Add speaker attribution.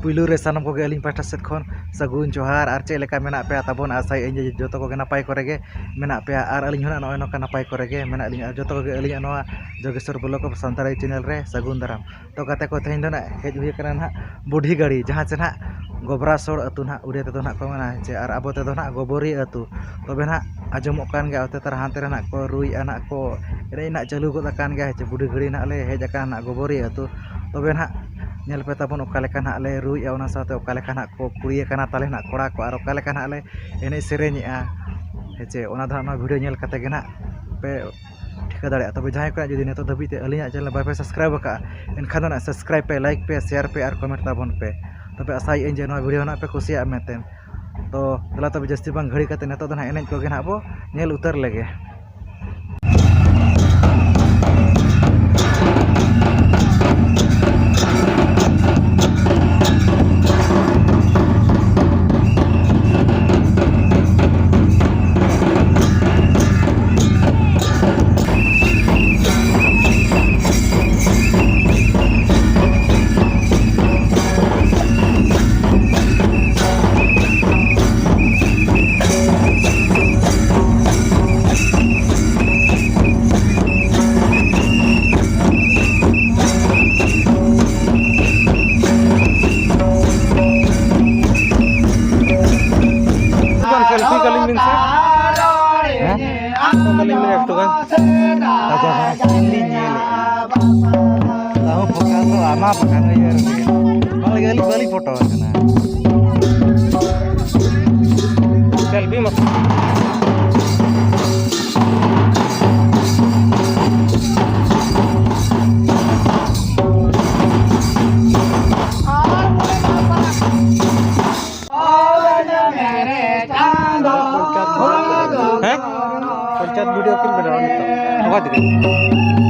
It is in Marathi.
Speaker 1: पुलू रे सानम को अली पाटा सेट खन सगुन जोहार और चे लेका मेना पे ताबन आसाई इन जो को नपाय करे मेना पे और अली होना नय नका नपाय करे मेना अली जो को अली नवा जोगेश्वर ब्लॉक सानताड़ी चैनल रे सगुन दाराम तो कते को तेहन दो ना हेज हुई करना ना बुढ़ी गाड़ी जहाँ से ना गोबरा सोड़ अतु ना उड़े ते ना को मेना चे और अब ते ना गोबरी अतु तबे ना आजमो कान गया अते तर हांते ना को रुई आना को रे ना चालू गद कान गया चे बुढ़ी गाड़ी ना ले हेज कान ना गोबरी अतु तबे ना नेल पे ताबन ओका लेका ना ले रुई ओना साथे ओका लेका ना को कुड़िए काना ताले ना कोड़ा को और ओका लेका ना ले एने सेरेña हेचे ओना दा ना वीडियो नेल कते गे ना पे ठिका दाड़े तबे जहां को जदि नेतो धबी ते अलिया चैनल बाय पे सब्सक्राइब का एनखान ना सब्सक्राइब पे लाइक पे शेयर पे और कमेंट ताबन पे तबे आसाई इन जे ना वीडियो ना पे कुसिया मेते तो दला तबे जस्ती बांग घड़ी कते नेतो ना एनेज को गे ना बो नेल उतर लेगे selfie kalian min sih? Kalian min itu kan? Aja ini nyele. Tahu foto tuh ama bukan aja. Malah kali foto kan? Selfie mas. Video किन बना रहा हूँ तो